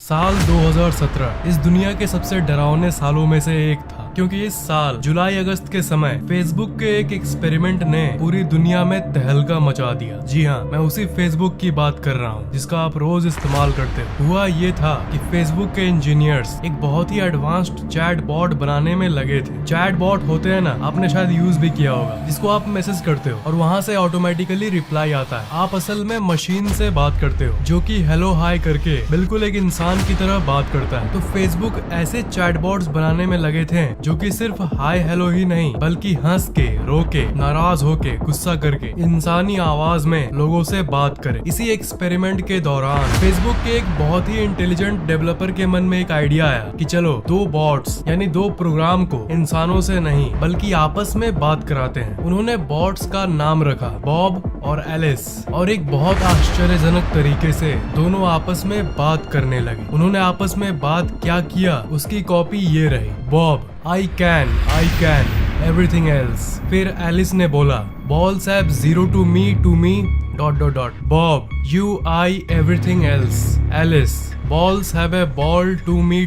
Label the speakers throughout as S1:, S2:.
S1: साल 2017 इस दुनिया के सबसे डरावने सालों में से एक था, क्योंकि इस साल जुलाई अगस्त के समय फेसबुक के एक एक्सपेरिमेंट ने पूरी दुनिया में तहलका मचा दिया। जी हाँ, मैं उसी फेसबुक की बात कर रहा हूँ जिसका आप रोज इस्तेमाल करते हो। हुआ ये था कि फेसबुक के इंजीनियर्स एक बहुत ही एडवांस्ड चैट बॉट बनाने में लगे थे। चैट बॉट होते हैं ना, आपने शायद यूज भी किया होगा, जिसको आप मैसेज करते हो और वहाँ से ऑटोमेटिकली रिप्लाई आता है। आप असल में मशीन से बात करते हो जो कि हेलो हाय करके बिल्कुल एक इंसान की तरह बात करता है। तो फेसबुक ऐसे चैटबॉट्स बनाने में लगे थे जो कि सिर्फ हाय हेलो ही नहीं, बल्कि हंस के, रो के, नाराज होके, गुस्सा करके इंसानी आवाज में लोगों से बात करे। इसी एक्सपेरिमेंट के दौरान फेसबुक के एक बहुत ही इंटेलिजेंट डेवलपर के मन में एक आइडिया आया कि चलो दो बॉट्स यानी दो प्रोग्राम को इंसानों से नहीं बल्कि आपस में बात कराते हैं। उन्होंने बॉट्स का नाम रखा बॉब और एलिस, और एक बहुत आश्चर्यजनक तरीके से दोनों आपस में बात करने लगे। उन्होंने आपस में बात क्या किया उसकी कॉपी ये रही। Bob, I can everything else. फिर एलिस ने बोला, balls have zero to me dot dot dot. Bob, you I everything else. Alice, balls have a ball to me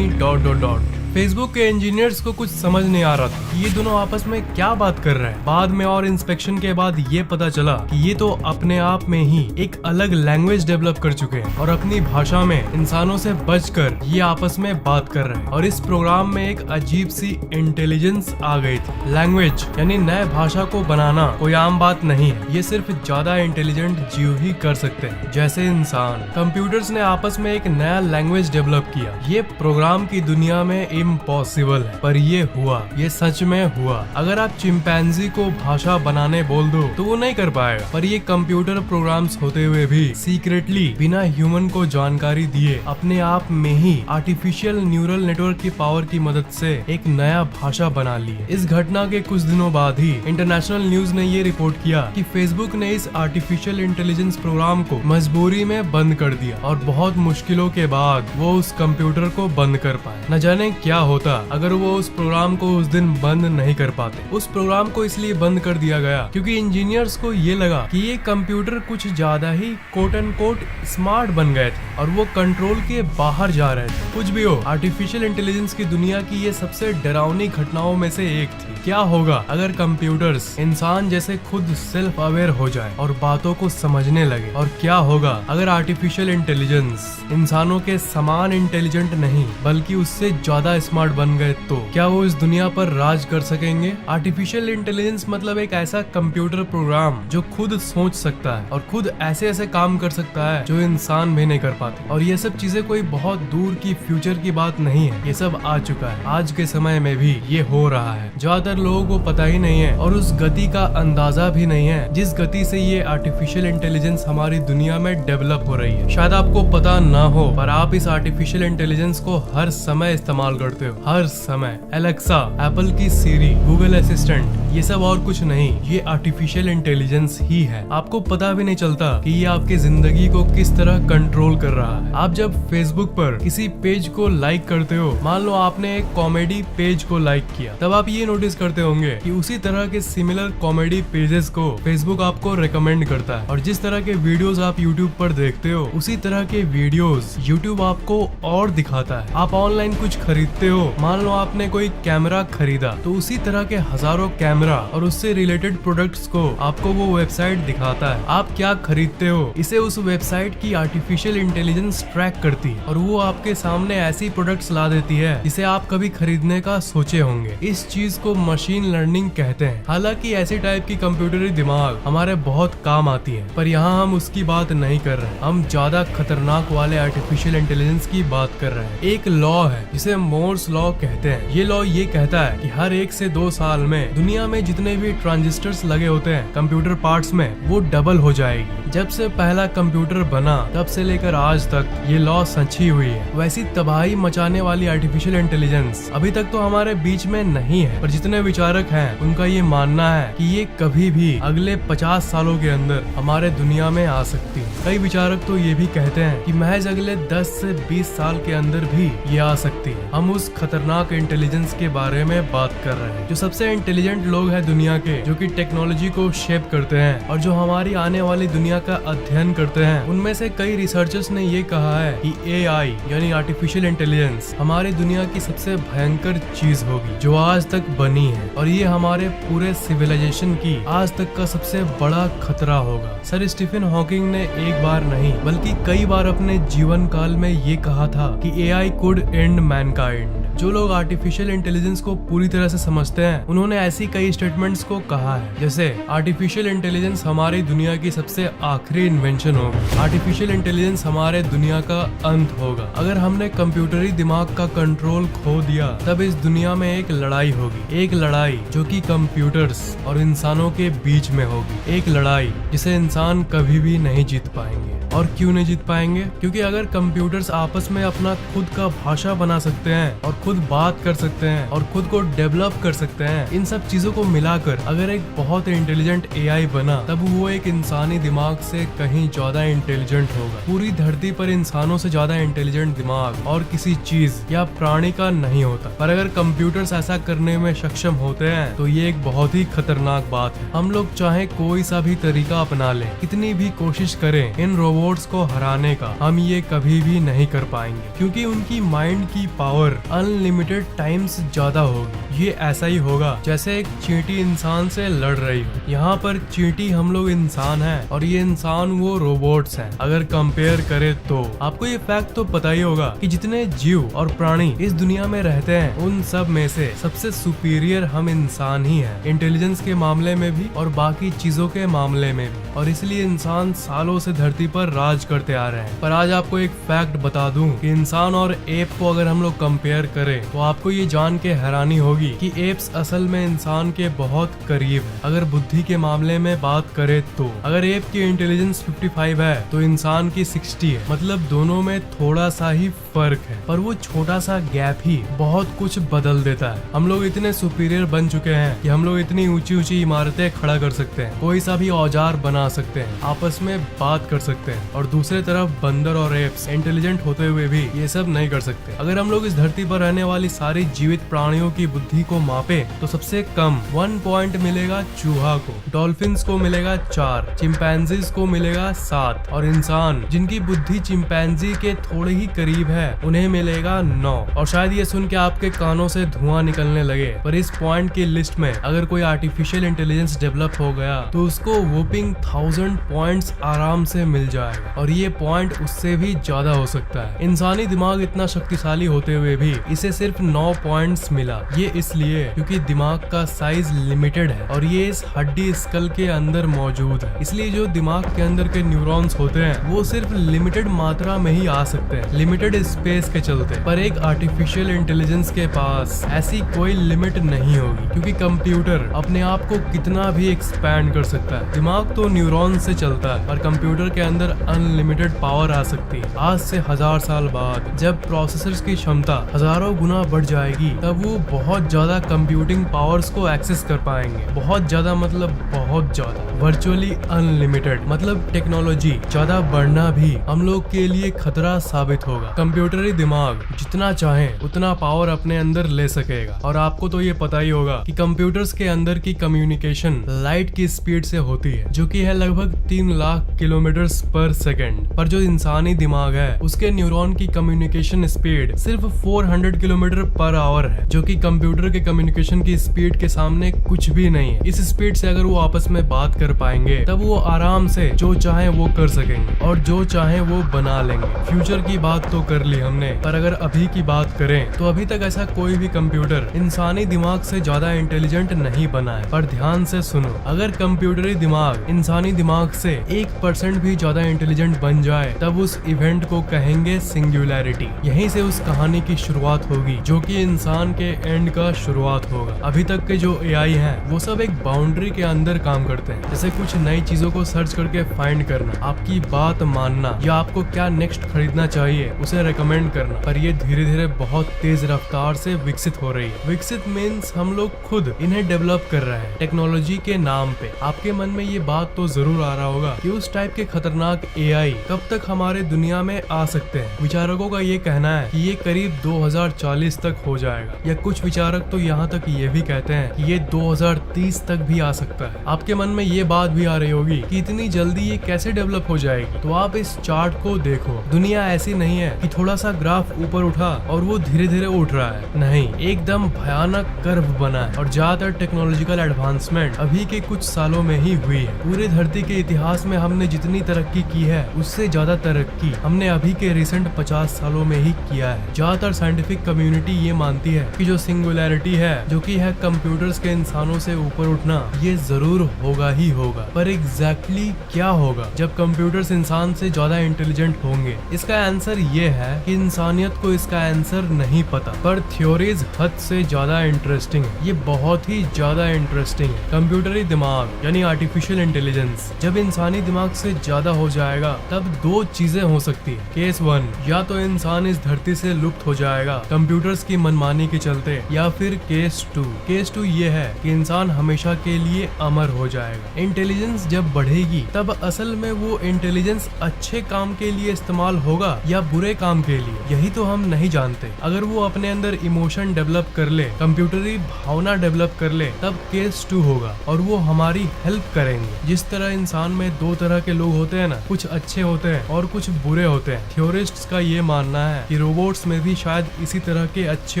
S1: dot dot dot. Facebook के engineers को कुछ समझ नहीं आ रहा था कि ये दोनों आपस में क्या बात कर रहे हैं। बाद में और इंस्पेक्शन के बाद ये पता चला कि ये तो अपने आप में ही एक अलग लैंग्वेज डेवलप कर चुके हैं और अपनी भाषा में इंसानों से बचकर ये आपस में बात कर रहे हैं। और इस प्रोग्राम में एक अजीब सी इंटेलिजेंस आ गई थी। लैंग्वेज यानी नए भाषा को बनाना कोई आम बात नहीं है, ये सिर्फ ज्यादा इंटेलिजेंट जीव ही कर सकते हैं जैसे इंसान। कंप्यूटर्स ने आपस में एक नया लैंग्वेज डेवलप किया। ये प्रोग्राम की दुनिया में इम्पॉसिबल है, पर ये हुआ, ये सच में हुआ। अगर आप चिंपैंजी को भाषा बनाने बोल दो तो वो नहीं कर पाएगा, पर ये कंप्यूटर प्रोग्राम्स होते हुए भी सीक्रेटली बिना ह्यूमन को जानकारी दिए अपने आप में ही आर्टिफिशियल न्यूरल नेटवर्क की पावर की मदद से एक नया भाषा बना ली। इस घटना के कुछ दिनों बाद ही इंटरनेशनल न्यूज ने ये रिपोर्ट किया कि फेसबुक ने इस आर्टिफिशियल इंटेलिजेंस प्रोग्राम को मजबूरी में बंद कर दिया और बहुत मुश्किलों के बाद वो उस कंप्यूटर को बंद कर पाए। न जाने क्या होता अगर वो उस प्रोग्राम को उस दिन बंद नहीं कर पाते। उस प्रोग्राम को इसलिए बंद कर दिया गया क्योंकि इंजीनियर्स को ये लगा कि ये कंप्यूटर कुछ ज्यादा ही कोट एंड कोट स्मार्ट बन गए थे और वो कंट्रोल के बाहर जा रहे थे। कुछ भी हो, आर्टिफिशियल इंटेलिजेंस की दुनिया की ये सबसे डरावनी घटनाओं में से एक थी। क्या होगा अगर कंप्यूटर्स इंसान जैसे खुद सेल्फ अवेयर हो जाए और बातों को समझने लगे? और क्या होगा अगर आर्टिफिशियल इंटेलिजेंस इंसानों के समान इंटेलिजेंट नहीं बल्कि उससे ज्यादा स्मार्ट बन गए? तो क्या वो इस दुनिया पर राज कर सकेंगे? आर्टिफिशियल इंटेलिजेंस मतलब एक ऐसा कंप्यूटर प्रोग्राम जो खुद सोच सकता है और खुद ऐसे ऐसे काम कर सकता है जो इंसान भी नहीं कर पाते। और ये सब चीजें कोई बहुत दूर की फ्यूचर की बात नहीं है, ये सब आ चुका है। आज के समय में भी ये हो रहा है। ज्यादातर लोगों को पता ही नहीं है और उस गति का अंदाजा भी नहीं है जिस गति से ये आर्टिफिशियल इंटेलिजेंस हमारी दुनिया में डेवलप हो रही है। शायद आपको पता ना हो, पर आप इस आर्टिफिशियल इंटेलिजेंस को हर समय इस्तेमाल करते हो, हर समय। एलेक्सा, एप्पल की सीरी, गूगल असिस्टेंट, ये सब और कुछ नहीं, ये आर्टिफिशियल इंटेलिजेंस ही है। आपको पता भी नहीं चलता कि ये आपकी जिंदगी को किस तरह कंट्रोल कर रहा है। आप जब फेसबुक पर किसी पेज को लाइक करते हो, मान लो आपने एक कॉमेडी पेज को लाइक किया, तब आप ये नोटिस करते होंगे कि उसी तरह के सिमिलर कॉमेडी पेजेस को फेसबुक आपको रेकमेंड करता है। और जिस तरह के वीडियोस आप यूट्यूब पर देखते हो, उसी तरह के वीडियोस यूट्यूब आपको और दिखाता है। आप ऑनलाइन कुछ खरीदते हो, मान लो आपने कोई कैमरा खरीदा, तो उसी तरह के हजारों कैमरा और उससे रिलेटेड प्रोडक्ट्स को आपको वो वेबसाइट दिखाता है। आप क्या खरीदते हो, इसे उस वेबसाइट की आर्टिफिशियल इंटेलिजेंस ट्रैक करती है और वो आपके सामने ऐसी प्रोडक्ट्स ला देती है जिसे आप कभी खरीदने का सोचे होंगे। इस चीज को मशीन लर्निंग कहते हैं। हालांकि ऐसी टाइप की कंप्यूटरी दिमाग हमारे बहुत काम आती है, पर यहाँ हम उसकी बात नहीं कर रहे। हम ज्यादा खतरनाक वाले आर्टिफिशियल इंटेलिजेंस की बात कर रहे हैं। एक लॉ है जिसे मोर्स लॉ कहते हैं। ये लॉ ये कहता है कि हर 1 से 2 साल में दुनिया में जितने भी ट्रांजिस्टर्स लगे होते हैं कंप्यूटर पार्ट्स में, वो डबल हो जाएगी। जब से पहला कंप्यूटर बना तब से लेकर आज तक ये लॉ सच्ची हुई है। वैसी तबाही मचाने वाली आर्टिफिशियल इंटेलिजेंस अभी तक तो हमारे बीच में नहीं है, पर जितने विचारक हैं उनका ये मानना है कि ये कभी भी अगले 50 सालों के अंदर हमारे दुनिया में आ सकती है। कई विचारक तो ये भी कहते हैं कि महज अगले 10 से 20 साल के अंदर भी ये आ सकती है। हम उस खतरनाक इंटेलिजेंस के बारे में बात कर रहे हैं जो सबसे इंटेलिजेंट लोग लोग हैं दुनिया के जो कि टेक्नोलॉजी को शेप करते हैं और जो हमारी आने वाली दुनिया का अध्ययन करते हैं, उनमें से कई रिसर्चर्स ने ये कहा है कि AI यानी आर्टिफिशियल इंटेलिजेंस हमारी दुनिया की सबसे भयंकर चीज होगी जो आज तक बनी है, और ये हमारे पूरे सिविलाइजेशन की आज तक का सबसे बड़ा खतरा होगा। सर स्टीफन हॉकिंग ने एक बार नहीं बल्कि कई बार अपने जीवन काल में ये कहा था कि AI could end mankind। जो लोग आर्टिफिशियल इंटेलिजेंस को पूरी तरह से समझते हैं, उन्होंने ऐसी कई स्टेटमेंट्स को कहा है, जैसे आर्टिफिशियल इंटेलिजेंस हमारी दुनिया की सबसे आखिरी इन्वेंशन होगी, आर्टिफिशियल इंटेलिजेंस हमारे दुनिया का अंत होगा, अगर हमने कंप्यूटरी दिमाग का कंट्रोल खो दिया तब इस दुनिया में एक लड़ाई होगी, एक लड़ाई जो कि कंप्यूटर्स और इंसानों के बीच में होगी, एक लड़ाई जिसे इंसान कभी भी नहीं जीत पाएंगे। और क्यों नहीं जीत पाएंगे? क्योंकि अगर कंप्यूटर्स आपस में अपना खुद का भाषा बना सकते हैं और खुद बात कर सकते हैं और खुद को डेवलप कर सकते हैं, इन सब चीजों को मिलाकर अगर एक बहुत इंटेलिजेंट AI बना, तब वो एक इंसानी दिमाग से कहीं ज्यादा इंटेलिजेंट होगा। पूरी धरती पर इंसानों से ज्यादा इंटेलिजेंट दिमाग और किसी चीज या प्राणी का नहीं होता, पर अगर कंप्यूटर्स ऐसा करने में सक्षम होते हैं तो ये एक बहुत ही खतरनाक बात है। हम लोग चाहे कोई सा भी तरीका अपना लें, कितनी भी कोशिश करें इन रोबोट्स को हराने का, हम ये कभी भी नहीं कर पाएंगे, क्योंकि उनकी माइंड की पावर अनलिमिटेड टाइम्स ज्यादा होगी। ये ऐसा ही होगा जैसे एक चींटी इंसान से लड़ रही हो। यहाँ पर चींटी हम लोग इंसान हैं और ये इंसान वो रोबोट्स हैं। अगर कंपेयर करें तो आपको ये फैक्ट तो पता ही होगा कि जितने जीव और प्राणी इस दुनिया में रहते हैं, उन सब में से सबसे सुपीरियर हम इंसान ही हैं, इंटेलिजेंस के मामले में भी और बाकी चीजों के मामले में भी। और इसलिए इंसान सालों से धरती पर राज करते आ रहे हैं। पर आज आपको एक फैक्ट बता दूं कि इंसान और एप को अगर हम लोग कंपेयर करें तो आपको ये जान के हैरानी होगी कि एप्स असल में इंसान के बहुत करीब है। अगर बुद्धि के मामले में बात करें तो अगर एप की इंटेलिजेंस 55 है तो इंसान की 60 है, मतलब दोनों में थोड़ा सा ही फर्क है, पर वो छोटा सा गैप ही बहुत कुछ बदल देता है। हम लोग इतने सुपीरियर बन चुके हैं कि हम लोग इतनी ऊंची ऊंची इमारतें खड़ा कर सकते हैं, कोई सा भी औजार बना सकते हैं, आपस में बात कर सकते हैं, और दूसरे तरफ बंदर और एप्स इंटेलिजेंट होते हुए भी ये सब नहीं कर सकते। अगर हम लोग इस धरती पर रहने वाली सारी जीवित प्राणियों की बुद्धि को मापे तो सबसे कम 1 पॉइंट मिलेगा चूहा को, डॉल्फिन्स को मिलेगा 4, चिंपैंजीज को मिलेगा 7, और इंसान जिनकी बुद्धि चिंपैंजी के थोड़े ही करीब है उन्हें मिलेगा 9। और शायद ये सुन के आपके कानों से धुआं निकलने लगे, पर इस पॉइंट की लिस्ट में अगर कोई आर्टिफिशियल इंटेलिजेंस डेवलप हो गया तो उसको वोपिंग 1000 पॉइंट्स आराम से मिल जाएगा, और ये पॉइंट उससे भी ज्यादा हो सकता है। इंसानी दिमाग इतना शक्तिशाली होते हुए भी इसे सिर्फ 9 पॉइंट्स मिला। ये इसलिए क्योंकि दिमाग का साइज लिमिटेड है और ये इस हड्डी स्कल के अंदर मौजूद है, इसलिए जो दिमाग के अंदर के न्यूरॉन्स होते हैं वो सिर्फ लिमिटेड मात्रा में ही आ सकते हैं, लिमिटेड स्पेस के चलते। पर एक आर्टिफिशियल इंटेलिजेंस के पास ऐसी कोई लिमिट नहीं होगी, क्योंकि कंप्यूटर अपने आप को कितना भी एक्सपैंड कर सकता है। दिमाग तो न्यूरॉन से चलता है, पर कंप्यूटर के अंदर अनलिमिटेड पावर आ सकती है। आज से 1000 साल बाद जब प्रोसेसर्स की क्षमता हजारों गुना बढ़ जाएगी, तब वो बहुत ज्यादा कंप्यूटिंग पावर्स को एक्सेस कर पाएंगे। बहुत ज्यादा मतलब बहुत ज्यादा, वर्चुअली अनलिमिटेड। मतलब टेक्नोलॉजी ज्यादा बढ़ना भी हम लोग के लिए खतरा साबित होगा। कंप्यूटरी दिमाग जितना चाहे उतना पावर अपने अंदर ले सकेगा, और आपको तो ये पता ही होगा कि कंप्यूटर्स के अंदर की कम्युनिकेशन लाइट की स्पीड से होती है, जो कि है लगभग 3 लाख किलोमीटर पर सेकेंड। पर जो इंसानी दिमाग है उसके न्यूरॉन की कम्युनिकेशन स्पीड सिर्फ 400 किलोमीटर पर आवर है, जो कि कंप्यूटर के कम्युनिकेशन की स्पीड के सामने कुछ भी नहीं है। इस स्पीड से अगर वो आपस में बात कर पाएंगे तब वो आराम से जो चाहे वो कर सकेंगे और जो चाहे वो बना लेंगे। फ्यूचर की बात तो कर ली हमने, पर अगर अभी की बात करें तो अभी तक ऐसा कोई भी कंप्यूटर इंसानी दिमाग से ज्यादा इंटेलिजेंट नहीं बना है। पर ध्यान से सुनो, अगर कंप्यूटरी दिमाग इंसानी दिमाग से 1% भी ज्यादा इंटेलिजेंट बन जाए तब उस इवेंट को कहेंगे सिंगुलैरिटी। यहीं से उस कहानी की शुरुआत होगी जो कि इंसान के एंड का शुरुआत होगा। अभी तक के जो AI हैं वो सब एक बाउंड्री के अंदर काम करते हैं, जैसे कुछ नई चीजों को सर्च करके फाइंड करना, आपकी बात मानना, या आपको क्या नेक्स्ट खरीदना चाहिए उसे कमेंट करना, पर ये धीरे धीरे बहुत तेज रफ्तार से विकसित हो रही है। विकसित मीन्स हम लोग खुद इन्हें डेवलप कर रहे हैं टेक्नोलॉजी के नाम पे। आपके मन में ये बात तो जरूर आ रहा होगा कि उस टाइप के खतरनाक एआई कब तक हमारे दुनिया में आ सकते हैं। विचारकों का ये कहना है कि ये करीब 2040 तक हो जाएगा, या कुछ विचारक तो यहाँ तक ये भी कहते हैं कि ये 2030 तक भी आ सकता है। आपके मन में ये बात भी आ रही होगी कि इतनी जल्दी ये कैसे डेवलप हो जाएगी। तो आप इस चार्ट को देखो, दुनिया ऐसी नहीं है कि थोड़ा सा ग्राफ ऊपर उठा और वो धीरे धीरे उठ रहा है। नहीं, एकदम भयानक कर्व बना है और ज्यादातर टेक्नोलॉजिकल एडवांसमेंट अभी के कुछ सालों में ही हुई है। पूरे धरती के इतिहास में हमने जितनी तरक्की की है उससे ज्यादा तरक्की हमने अभी के रिसेंट 50 सालों में ही किया है। ज्यादातर साइंटिफिक कम्युनिटी ये मानती है कि जो सिंगुलैरिटी है, जो कि है कंप्यूटर्स के इंसानों से ऊपर उठना, ये जरूर होगा ही होगा। पर एग्जैक्टली क्या होगा जब कंप्यूटर्स इंसान से ज्यादा इंटेलिजेंट होंगे? इसका आंसर ये है कि इंसानियत को इसका आंसर नहीं पता, पर थ्योरीज हद से ज्यादा इंटरेस्टिंग है। ये बहुत ही ज्यादा इंटरेस्टिंग है। कंप्यूटरी दिमाग यानी आर्टिफिशियल इंटेलिजेंस जब इंसानी दिमाग से ज्यादा हो जाएगा तब दो चीजें हो सकती है। केस 1, या तो इंसान इस धरती से लुप्त हो जाएगा कंप्यूटर्स की मनमानी के चलते, या फिर केस 2 ये है कि इंसान हमेशा के लिए अमर हो जाएगा। इंटेलिजेंस जब बढ़ेगी तब असल में वो इंटेलिजेंस अच्छे काम के लिए इस्तेमाल होगा या बुरे काम के लिए, यही तो हम नहीं जानते। अगर वो अपने अंदर इमोशन डेवलप कर ले, कंप्यूटरी भावना डेवलप कर ले, तब केस 2 होगा और वो हमारी हेल्प करेंगे। जिस तरह इंसान में दो तरह के लोग होते हैं ना, कुछ अच्छे होते हैं और कुछ बुरे होते हैं। थ्योरिस्ट्स का ये मानना है कि रोबोट्स में भी शायद इसी तरह के अच्छे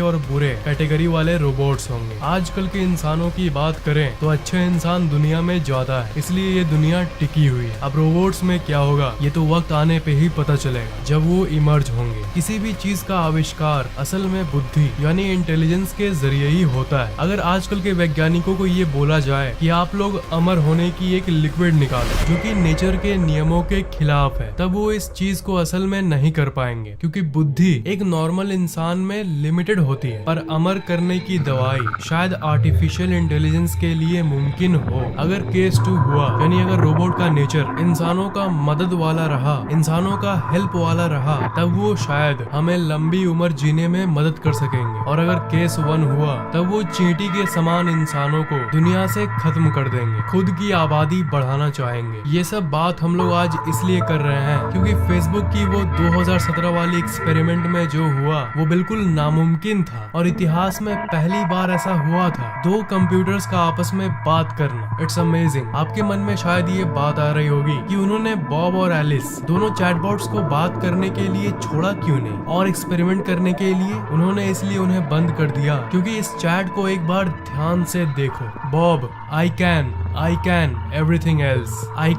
S1: और बुरे कैटेगरी वाले रोबोट्स होंगे। आजकल के इंसानों की बात करें तो अच्छे इंसान दुनिया में ज्यादा है, इसलिए ये दुनिया टिकी हुई है। अब रोबोट्स में क्या होगा ये तो वक्त आने पे ही पता चलेगा, जब वो इमर्ज होंगे। किसी भी चीज का आविष्कार असल में बुद्धि यानी इंटेलिजेंस के जरिए ही होता है। अगर आजकल के वैज्ञानिकों को ये बोला जाए कि आप लोग अमर होने की एक लिक्विड निकालो जो कि नेचर के नियमों के खिलाफ है, तब वो इस चीज को असल में नहीं कर पाएंगे, क्योंकि बुद्धि एक नॉर्मल इंसान में लिमिटेड होती है। पर अमर करने की दवाई शायद आर्टिफिशियल इंटेलिजेंस के लिए मुमकिन हो। अगर केस 2 हुआ, यानी अगर रोबोट का नेचर इंसानों का मदद वाला रहा, इंसानों का हेल्प वाला रहा, तब वो शायद हमें लंबी उम्र जीने में मदद कर सकेंगे। और अगर केस 1 हुआ, तब वो चींटी के समान इंसानों को दुनिया से खत्म कर देंगे, खुद की आबादी बढ़ाना चाहेंगे। ये सब बात हम लोग आज इसलिए कर रहे हैं क्योंकि फेसबुक की वो 2017 वाली एक्सपेरिमेंट में जो हुआ वो बिल्कुल नामुमकिन था और इतिहास में पहली बार ऐसा हुआ था, दो कंप्यूटर्स का आपस में बात करना। It's amazing. आपके मन में शायद ये बात आ रही होगी कि उन्होंने बॉब और एलिस दोनों चैटबॉट्स को बात करने के लिए छोड़ा क्यों नहीं, और एक्सपेरिमेंट करने के लिए उन्होंने इसलिए उन्हें बंद कर दिया क्योंकि इस चैट को एक बार ध्यान से देखो। Bob, I can everything else, I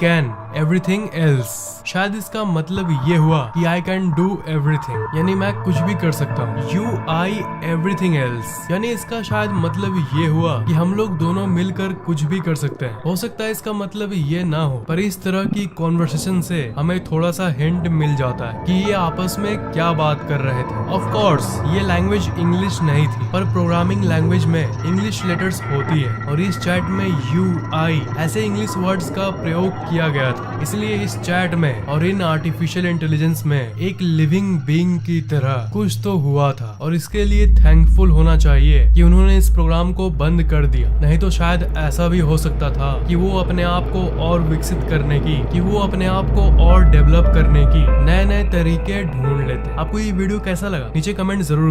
S1: can everything else. शायद इसका मतलब ये हुआ कि आई कैन डू एवरीथिंग, यानी मैं कुछ भी कर सकता हूँ। यू आई एवरीथिंग एल्स, यानी इसका शायद मतलब ये हुआ कि हम लोग दोनों मिलकर कुछ भी कर सकते हैं। हो सकता है इसका मतलब ये ना हो, पर इस तरह की कॉन्वर्सेशन से हमें थोड़ा सा हिंट मिल जाता है कि ये आपस में क्या बात कर रहे थे। ऑफ कोर्स ये लैंग्वेज इंग्लिश नहीं थी, पर प्रोग्रामिंग लैंग्वेज में इंग्लिश लेटर्स होती है और इस चैट में यू आई ऐसे इंग्लिश वर्ड्स का प्रयोग किया गया था। इसलिए इस चैट में और इन आर्टिफिशियल इंटेलिजेंस में एक लिविंग बीइंग की तरह कुछ तो हुआ था, और इसके लिए थैंकफुल होना चाहिए कि उन्होंने इस प्रोग्राम को बंद कर दिया। नहीं तो शायद ऐसा भी हो सकता था कि वो अपने आप को और विकसित करने की, कि वो अपने आप को और डेवलप करने की नए नए तरीके ढूंढ लेते। आपको ये वीडियो कैसा लगा नीचे कमेंट जरूर